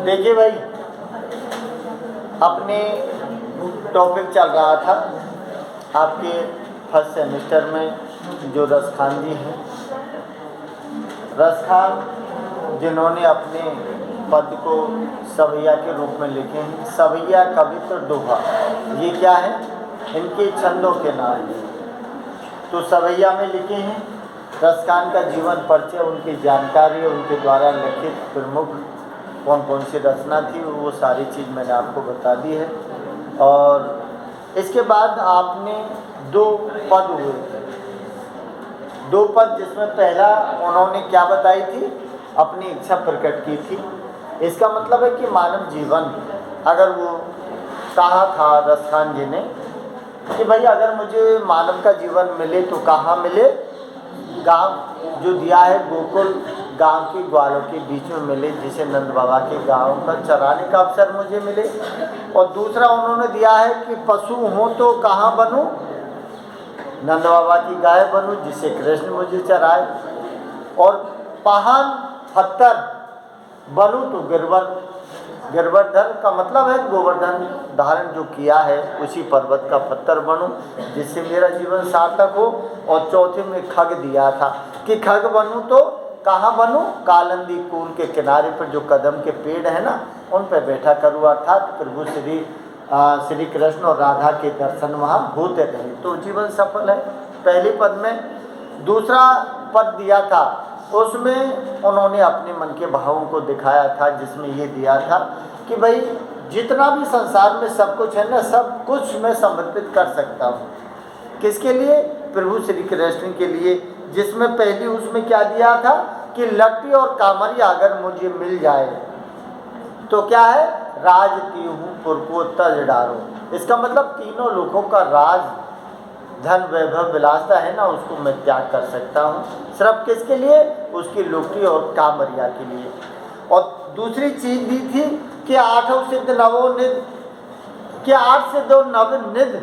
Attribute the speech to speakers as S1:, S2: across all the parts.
S1: देखिए भाई, अपने टॉपिक चल रहा था आपके फर्स्ट सेमेस्टर में जो रसखान जी हैं, रसखान जिन्होंने अपने पद को सवैया के रूप में लिखे हैं। सवैया, कवित्र, दोहा, ये क्या है? इनके छंदों के नाम हैं। तो सवैया में लिखे हैं। रसखान का जीवन परिचय, उनकी जानकारी, उनके द्वारा लिखित प्रमुख कौन कौन सी रचना थी, वो सारी चीज़ मैंने आपको बता दी है। और इसके बाद आपने दो पद हुए थे, दो पद, जिसमें पहला उन्होंने क्या बताई थी? अपनी इच्छा प्रकट की थी। इसका मतलब है कि मानव जीवन, अगर वो कहा था रसखान जी ने कि भाई अगर मुझे मानव का जीवन मिले तो कहाँ मिले? गांव जो दिया है, गोकुल गांव के ग्वालों के बीच में मिले, जिसे नंद बाबा के गांव का चराने का अवसर मुझे मिले। और दूसरा उन्होंने दिया है कि पशु हो तो कहाँ बनूं? नंद बाबा की गाय बनूं, जिसे कृष्ण मुझे चराए। और पहाड़ पत्थर बनूं तो गिरवर्धन का मतलब है गोवर्धन धारण जो किया है, उसी पर्वत का पत्थर बनूं, जिससे मेरा जीवन सार्थक हो। और चौथे में खग दिया था कि खग बनूं तो कहाँ बनूं? कालंदी कूल के किनारे पर जो कदम के पेड़ है ना, उन पर बैठा करूँ, अर्थात प्रभु श्री कृष्ण और राधा के दर्शन वहाँ होते रहे, तो जीवन सफल है। पहले पद में। दूसरा पद दिया था, उसमें उन्होंने अपने मन के भावों को दिखाया था, जिसमें ये दिया था कि भाई जितना भी संसार में सब कुछ है ना, सब कुछ मैं समर्पित कर सकता हूँ। किसके लिए? प्रभु श्री कृष्ण के लिए। जिसमें पहली उसमें क्या दिया था कि लट्टी और कामरिया अगर मुझे मिल जाए तो क्या है? राज तीहूँ पुर को तज डारो। इसका मतलब तीनों लोगों का राज, धन, वैभव, विलासता है ना, उसको मैं त्याग कर सकता हूँ। सिर्फ किसके लिए? उसकी लुटी और कामरिया के लिए। और दूसरी चीज दी थी कि आठों सिद्ध नवोनिध, कि 8 सिद्ध और नवनिध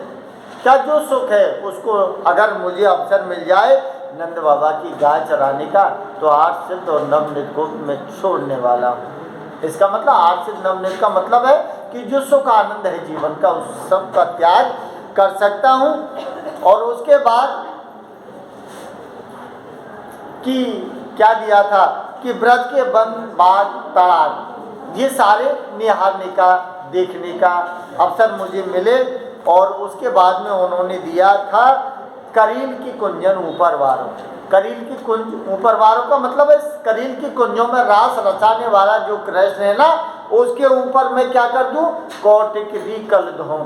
S1: का जो सुख है, उसको अगर मुझे अवसर मिल जाए नंद बाबा की गाय चराने का, तो 8 सिद्ध और नवनिध को मैं छोड़ने वाला हूँ। इसका मतलब 8 सिद्ध नवनिध का मतलब है कि जो सुख आनंद है जीवन का, उस सब का त्याग कर सकता हूँ। और उसके बाद कि क्या दिया था कि ब्रज के वन, बाग, तड़ाग, ये सारे निहारने का, देखने का अवसर मुझे मिले। और उसके बाद में उन्होंने दिया था करील की कुंजन ऊपर वारों। करील की कुंज ऊपर वारों का मतलब है करील की कुंजों में रास रचाने वाला जो कृष्ण है ना, उसके ऊपर मैं क्या कर दूं? कौटिकरी कलधों,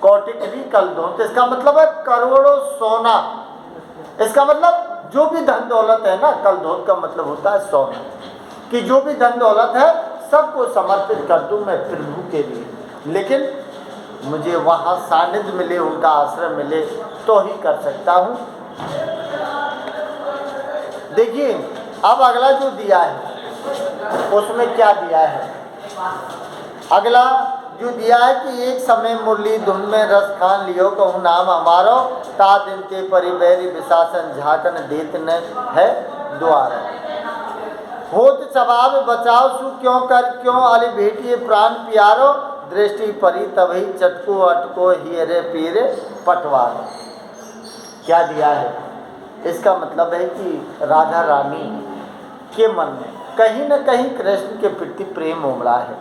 S1: कौटिकरी कलधों। तो इसका मतलब है करोड़ों सोना। इसका मतलब जो भी धन दौलत है ना, कलधों का मतलब होता है सोना, कि जो भी धन दौलत है सबको समर्पित कर दूं मैं प्रभु के लिए। लेकिन मुझे वहाँ सानिध्य मिले, उनका आश्रय मिले तो ही कर सकता हूँ। देखिए अब अगला जो दिया है उसमें क्या दिया है? अगला जो दिया है कि एक समय मुरली धुन में रस खान लियो, कहूँ नाम हमारो, ता दिन ते परिबैरी विशासन झाकन देत न है द्वार। होत स्वभाव बचाओ सु क्यों कर, क्यों आली भेटिए प्राण प्यारो, दृष्टि परी तभी चटको अटको हियरे पीरे पटवार। क्या दिया है? इसका मतलब है कि राधा रानी के मन में कहीं न कहीं कृष्ण के प्रति प्रेम उमड़ा है।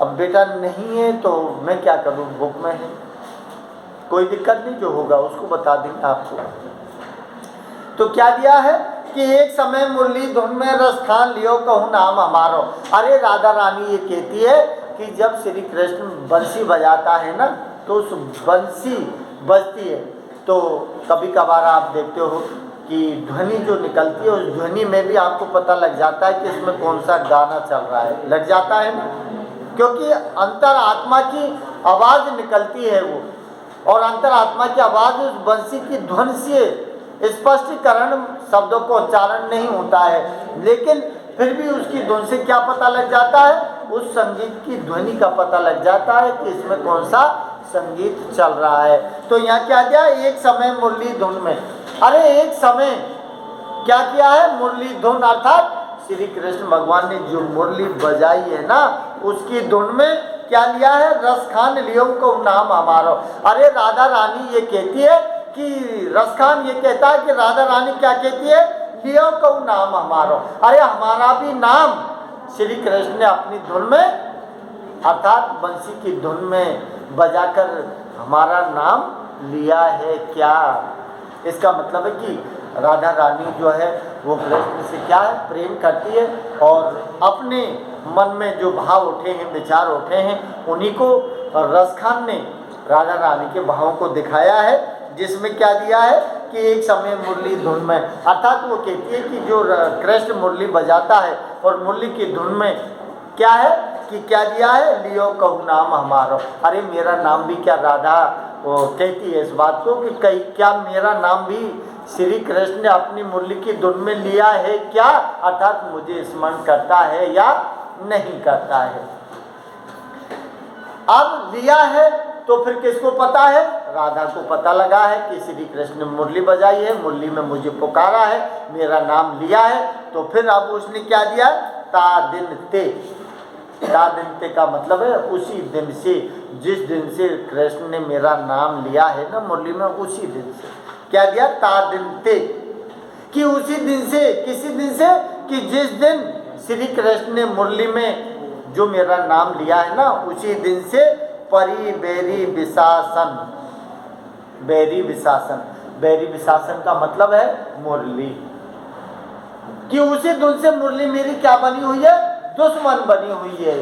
S1: अब बेटा नहीं है तो मैं क्या करूं, बुक में है, कोई दिक्कत नहीं, जो होगा उसको बता देंगे आपको। तो क्या दिया है कि एक समय मुरली धुन में रस खान लियो, कहूँ नाम हमारो। अरे राधा रानी ये कहती है कि जब श्री कृष्ण बंसी बजाता है ना, तो उस बंसी बजती है तो कभी कभार आप देखते हो कि ध्वनि जो निकलती है, उस ध्वनि में भी आपको पता लग जाता है कि इसमें कौन सा गाना चल रहा है। लग जाता है ना, क्योंकि अंतरात्मा की आवाज़ निकलती है वो, और अंतरात्मा की आवाज़ उस बंसी की ध्वनि से स्पष्टीकरण शब्दों को उच्चारण नहीं होता है, लेकिन फिर भी उसकी धुन से क्या पता लग जाता है? उस संगीत की ध्वनि का पता लग जाता है कि इसमें कौन सा संगीत चल रहा है। तो यहाँ क्या दिया? एक समय मुरली धुन में। अरे एक समय क्या किया है? मुरली धुन अर्थात श्री कृष्ण भगवान ने जो मुरली बजाई है ना, उसकी धुन में क्या लिया है? रस खान लियो को नाम हमारो। अरे राधा रानी ये कहती है कि रस खान ये कहता है कि राधा रानी क्या कहती है? लियो को नाम हमारो। अरे हमारा भी नाम श्री कृष्ण ने अपनी धुन में, अर्थात बंसी की धुन में बजाकर हमारा नाम लिया है क्या? इसका मतलब है कि राधा रानी जो है वो कृष्ण से क्या है? प्रेम करती है, और अपने मन में जो भाव उठे हैं, विचार उठे हैं, उन्हीं को रस खान ने राधा रानी के भावों को दिखाया है, जिसमें क्या दिया है कि एक समय मुरली धुन में, अर्थात वो कहती है कि जो कृष्ण मुरली बजाता है और मुरली की धुन में क्या है कि क्या दिया है? लियो कहू नाम हमारो। अरे मेरा नाम भी क्या राधा वो कहती है इस बात को कि कहीं क्या मेरा नाम भी श्री कृष्ण ने अपनी मुरली की धुन में लिया है क्या? अर्थात मुझे स्मरण करता है या नहीं करता है। अब लिया है तो फिर किसको पता है? राधा को पता लगा है कि श्री कृष्ण ने मुरली बजाई है, मुरली में मुझे पुकारा है, मेरा नाम लिया है। तो फिर अब उसने क्या दिया? ता दिन ते। ता दिन ते का मतलब है उसी दिन से, जिस दिन से कृष्ण ने मेरा नाम लिया है ना मुरली में, उसी दिन से क्या दिया? ता दिन ते, कि उसी दिन से, किसी दिन से कि जिस दिन श्री कृष्ण ने मुरली में जो मेरा नाम लिया है ना, उसी दिन से परी बेरी विशासन। बेरी विशासन, बेरी विशासन का मतलब है मुरली, कि उसी दिन से मुरली मेरी क्या बनी हुई है? दुश्मन बनी हुई है।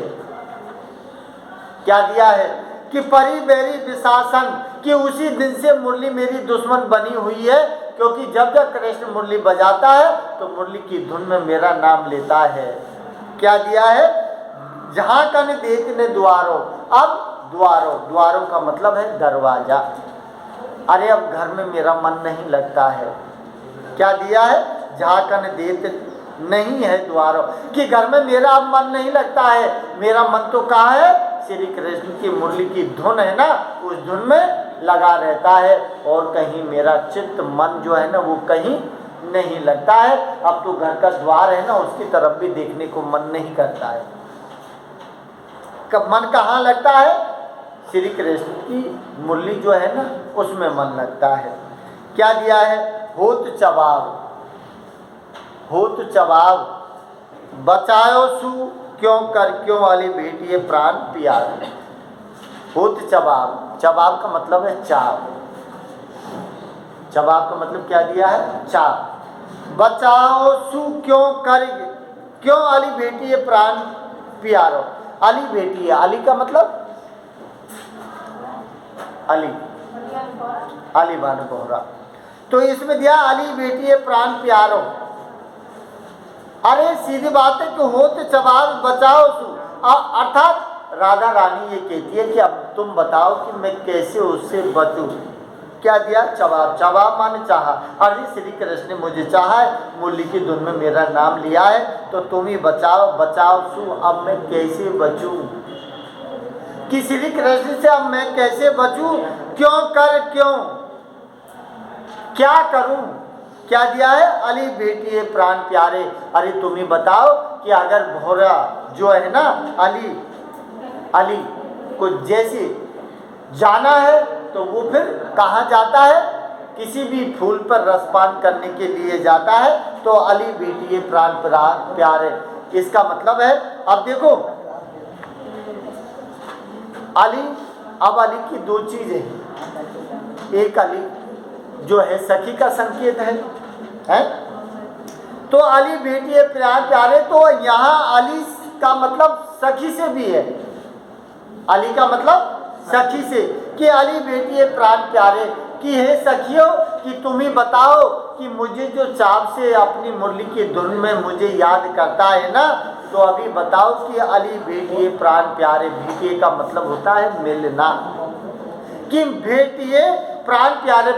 S1: क्या दिया है कि परी बेरी विशासन, कि उसी दिन से मुरली मेरी दुश्मन बनी हुई है, क्योंकि जब जब कृष्ण मुरली बजाता है तो मुरली की धुन में मेरा नाम लेता है। क्या दिया है? जहां कन देत ने द्वारों। अब द्वारों, द्वारों का मतलब है दरवाजा। अरे अब घर में मेरा मन नहीं लगता है। क्या दिया है? जहां कन देत नहीं है द्वारों, कि घर में मेरा अब मन नहीं लगता है। मेरा मन तो कहाँ है? श्री कृष्ण की मुरली की धुन है ना, उस धुन में लगा रहता है, और कहीं मेरा चित्त मन जो है ना वो कहीं नहीं लगता है। अब तो घर का द्वार है ना, उसकी तरफ भी देखने को मन नहीं करता है। कब मन कहाँ लगता है? श्री कृष्ण की मुरली जो है ना उसमें मन लगता है। क्या दिया है? होत चबाव, होत चबाव बचायो सु क्यों कर क्यों वाली बेटी प्राण प्यार। होत चबाव, चबाव का मतलब है चाव। चबाव का मतलब क्या दिया है? चाव। बचाओ सु क्यों कर क्यों वाली बेटी है प्राण प्यारो। अली बेटी है, अली का मतलब अली, अली बान बोहरा। तो इसमें दिया अली बेटी है प्राण प्यारो। अरे सीधी बात है कि होत चबाव बचाओ सु, अर्थात राधा रानी ये कहती है कि अब तुम बताओ कि मैं कैसे उससे बचूं। क्या दिया? चबाव, चबाव माने चाहा। अरे श्री कृष्ण ने मुझे चाहा है, मुरली की धुन में मेरा नाम लिया है, तो तुम ही बचाओ, बचाओ सु, अब मैं कैसे बचूं? कि श्री कृष्ण से अब मैं कैसे बचूं? क्यों कर क्यों, क्या करूं? क्या दिया है? अली बेटी है प्राण प्यारे। अरे तुम ही बताओ कि अगर भोरा जो है ना अली, अली को जैसे जाना है तो वो फिर कहाँ जाता है? किसी भी फूल पर रसपान करने के लिए जाता है, तो अली बेटी है प्राण प्यारे। इसका मतलब है, अब देखो अली, अब अली की दो चीजें हैं। एक अली जो है सखी का संकेत है? तो अली बेटी है प्राण प्यारे, तो यहाँ अली का मतलब सखी से भी है। अली का मतलब सखी से, कि अली बेटी है प्राण प्यारे, कि हे सखियों कि तुम ही बताओ कि मुझे जो चाव से अपनी मुरली की धुन में मुझे याद करता है ना, तो अभी बताओ कि अली भेटिए प्राण प्यारे। भेटिए का मतलब होता है मिलना, कि भेटिए प्राण प्यारे।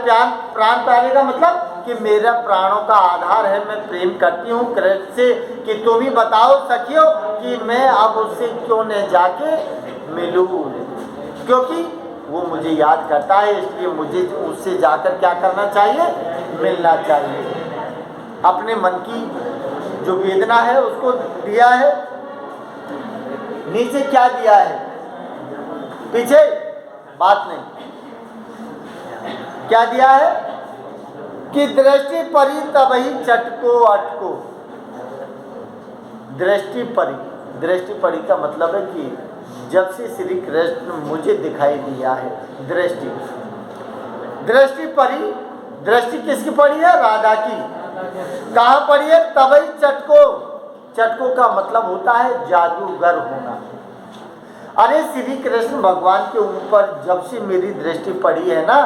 S1: प्राण प्यारे का मतलब कि मेरा प्राणों का आधार है, मैं प्रेम करती हूँ कृष्ण से, कि तुम ही बताओ सखियों कि मैं अब उससे क्यों न जाके मिलूँ, क्योंकि वो मुझे याद करता है, इसलिए मुझे उससे जाकर क्या करना चाहिए? मिलना चाहिए। अपने मन की जो वेदना है उसको दिया है। नीचे क्या दिया है, पीछे बात नहीं, क्या दिया है कि दृष्टि परी तबही चटको अटको। दृष्टि परी, दृष्टि परी का मतलब है कि जब से श्री कृष्ण मुझे दिखाई दिया है, दृष्टि, दृष्टि परी, दृष्टि किसकी पड़ी है, राधा की। कहाँ पड़ी है, तबही चटको। चटको का मतलब होता है जादूगर होना। अरे श्री कृष्ण भगवान के ऊपर जब से मेरी दृष्टि पड़ी है ना,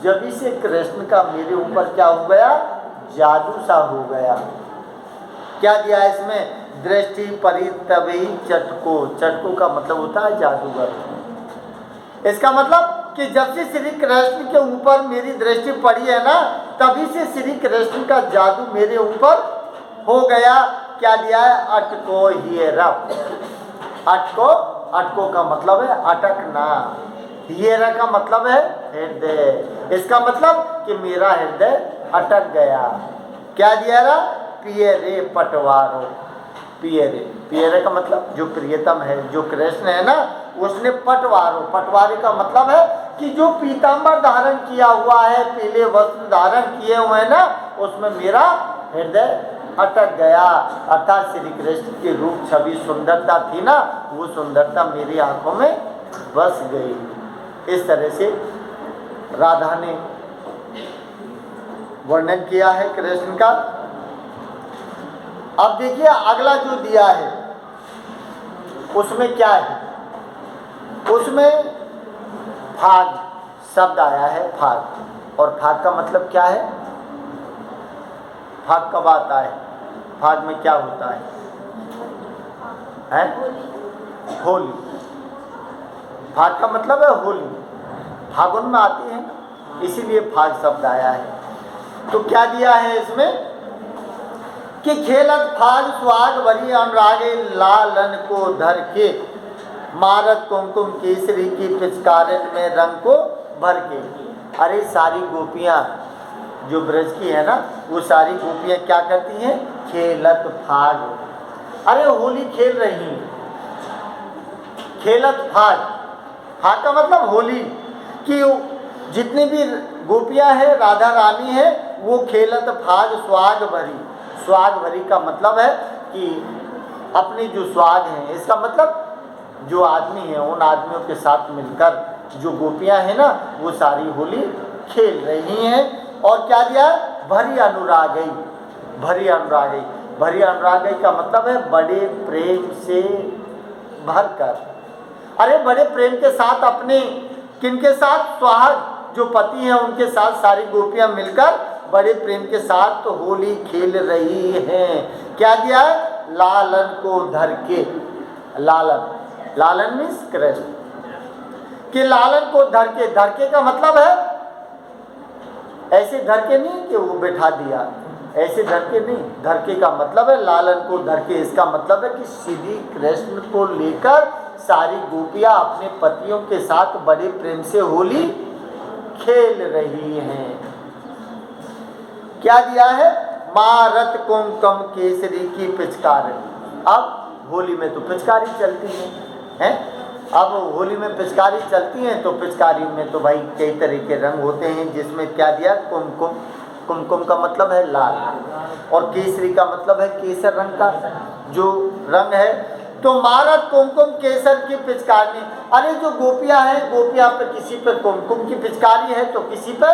S1: जब से कृष्ण का मेरे ऊपर क्या हो गया, जादू सा हो गया। क्या दिया है इसमें, दृष्टि परी तबही चटको। चटको का मतलब होता है जादूगर। इसका मतलब कि जब से श्री कृष्ण के ऊपर मेरी दृष्टि पड़ी है ना, तभी से श्री कृष्ण का जादू मेरे ऊपर हो गया। क्या दिया है, अटको हीरा। अटको, अटको का मतलब है अटकना, हीरा का मतलब है हृदय। इसका मतलब कि मेरा हृदय अटक गया। क्या दिया रहा, पिए रे पटवारो। पिए रे, पियरे का मतलब जो प्रियतम है, जो कृष्ण है ना, उसने पटवारो, पटवारे का मतलब है कि जो पीताम्बर धारण किया हुआ है, पीले वस्त्र धारण किए हुए हैं ना, उसमें मेरा हृदय अटक गया। अर्थात श्री कृष्ण की रूप छवि सुंदरता थी ना, वो सुंदरता मेरी आंखों में बस गई। इस तरह से राधा ने वर्णन किया है कृष्ण का। अब देखिए अगला जो दिया है उसमें क्या है, उसमें फाग शब्द आया है, फाग। और फाग का मतलब क्या है, फाग कब आता है, फाग में क्या होता है, होली। फाग का मतलब है होली, फागुन में आती है, इसीलिए फाग शब्द आया है। तो क्या दिया है इसमें कि खेलत फाग स्वाग वरी अनुरागे लालन को धर के, मारत कुमकुम केसरी की पिचकारिन में रंग को भर के। अरे सारी गोपियाँ जो ब्रज की है ना, वो सारी गोपियाँ क्या करती हैं, खेलत फाग। अरे होली खेल रही हैं, खेलत फाग, फाग का मतलब होली। कि जितनी भी गोपियाँ हैं, राधा रानी है, वो खेलत फाग स्वाग भरी। स्वाग भरी का मतलब है कि अपने जो स्वाग हैं, इसका मतलब जो आदमी है, उन आदमियों के साथ मिलकर जो गोपियां हैं ना, वो सारी होली खेल रही हैं। और क्या दिया, भरी अनुरागई। भरी अनुरागई, भरी अनुरागई का मतलब है बड़े प्रेम से भरकर। अरे बड़े प्रेम के साथ अपने, किनके साथ, सुहाग जो पति हैं उनके साथ सारी गोपियां मिलकर बड़े प्रेम के साथ तो होली खेल रही हैं। क्या दिया है, लालन को धर के। लालन, लालन मीन्स कृष्ण, कि लालन को धर के। धर के का मतलब है ऐसे धर के नहीं कि वो बैठा दिया, ऐसे धर के नहीं। धर के का मतलब है लालन को धर के। इसका मतलब है कि श्री कृष्ण को लेकर सारी गोपियां अपने पतियों के साथ बड़े प्रेम से होली खेल रही हैं। क्या दिया है, मारत कुमकुम केसरी की पिचकारी। अब होली में तो पिचकारी चलती है? अब होली में पिचकारी चलती हैं तो पिचकारी में तो भाई कई तरह के रंग होते हैं, जिसमें क्या दिया, कुमकुम। कुमकुम का मतलब है लाल, और केसरी का मतलब है केसर रंग का जो रंग है। तो मारत कुमकुम केसर की पिचकारी। अरे जो गोपियां हैं, गोपियां पे किसी पे कुमकुम की पिचकारी है तो किसी पे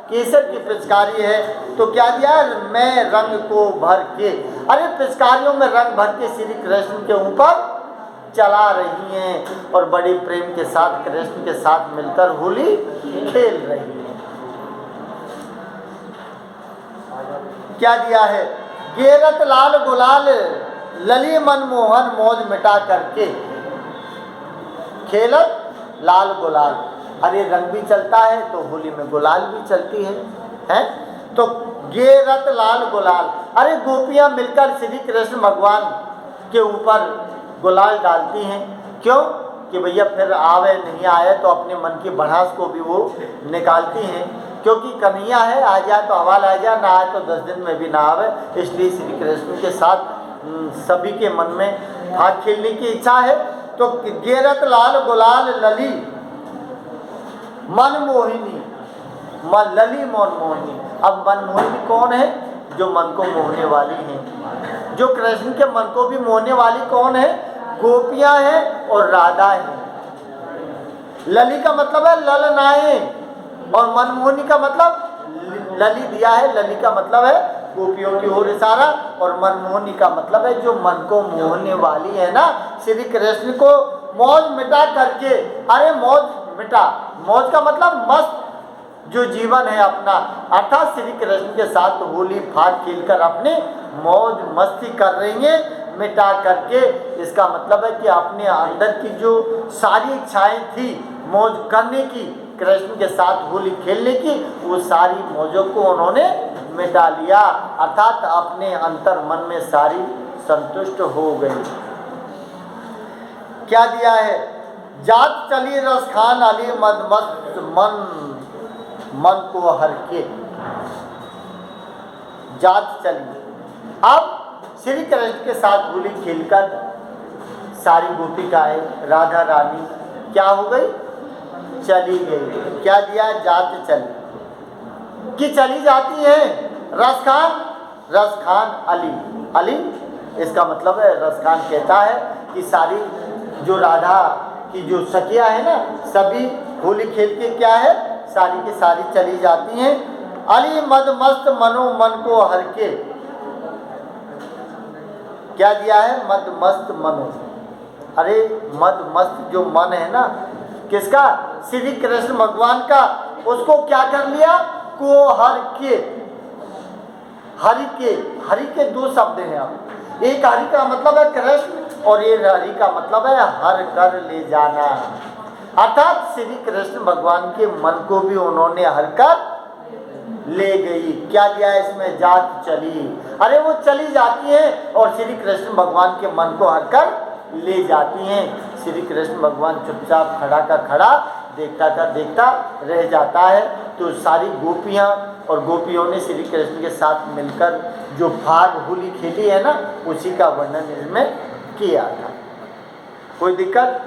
S1: केसर की पिचकारी है। तो क्या दिया, मैं रंग को भर के। अरे पिचकारियों में रंग भर के श्री कृष्ण के ऊपर चला रही हैं और बड़े प्रेम के साथ कृष्ण के साथ मिलकर होली खेल रही हैं। क्या दिया है, गेरत लाल गुलाल लली मनमोहन मौज मिटा करके। खेलत लाल गुलाल, अरे रंग भी चलता है तो होली में गुलाल भी चलती है? तो गेरत लाल गुलाल, अरे गोपियां मिलकर श्री कृष्ण भगवान के ऊपर गुलाल डालती हैं। क्यों, कि भैया फिर आवे नहीं आए तो अपने मन की भड़ास को भी वो निकालती हैं। क्योंकि कन्हैया है, आ जाए तो हवाल आ जाए, ना आए तो 10 दिन में भी ना आवे। इसलिए श्री कृष्ण के साथ सभी के मन में भाग खेलने की इच्छा है। तो गेरत लाल गुलाल लली मन मोहिनी, मन लली मन मोहिनी। अब मन मोहिनी कौन है? जो मन को मोहने वाली है। जो कृष्ण के मन को भी मोहने वाली कौन है? गोपियां हैं और राधा है। लली का मतलब है ललनाएं, और मनमोहनी का मतलब लली दिया है, लली का मतलब है गोपियों की ओर इशारा, और मनमोहनी का मतलब है जो मन को मोहने वाली है ना। श्री कृष्ण को मौज मिटा करके, अरे मौज मिटा, मौज का मतलब मस्त जो जीवन है अपना, अर्थात श्री कृष्ण के साथ होली फाग खेलकर अपने मौज मस्ती कर रही है मिटा करके। इसका मतलब है कि अपने अंदर की जो सारी इच्छाएं थी मौज करने की, कृष्ण के साथ होली खेलने की, वो सारी मौजों को उन्होंने मिटा लिया, अर्थात अपने अंतर मन में सारी संतुष्ट हो गई। क्या दिया है? जात चली रस खान अली मद मस्त मन को हर के। जात चली, अब श्री कृष्ण के साथ होली खेलकर सारी गोपिकाएं राधा रानी क्या हो गई? चली गई। क्या दिया? जात चली कि चली जाती है। रस खान अली, अली इसका मतलब है, रस खान कहता है कि सारी जो राधा की जो सखियां है ना, सभी होली खेल के क्या है, सारी की सारी चली जाती हैं। अली मद मस्त मनो मन को हर के। क्या दिया है? मद मस्त मनो। अरे मद मस्त जो मन है ना, किसका? श्री कृष्ण भगवान का, उसको क्या कर लिया? को हर के। हरि के, हरि के दो शब्द हैं। अब एक हरि का मतलब है कृष्ण, और ये हरि का मतलब है हर कर ले जाना, अर्थात श्री कृष्ण भगवान के मन को भी उन्होंने हर कर ले गई। क्या दिया है इसमें? जात चली। अरे वो चली जाती है और श्री कृष्ण भगवान के मन को हर कर ले जाती हैं। श्री कृष्ण भगवान चुपचाप खड़ा का खड़ा, देखता का देखता रह जाता है। तो सारी गोपियाँ और गोपियों ने श्री कृष्ण के साथ मिलकर जो फाग होली खेली है ना, उसी का वर्णन इसमें किया था। कोई दिक्कत?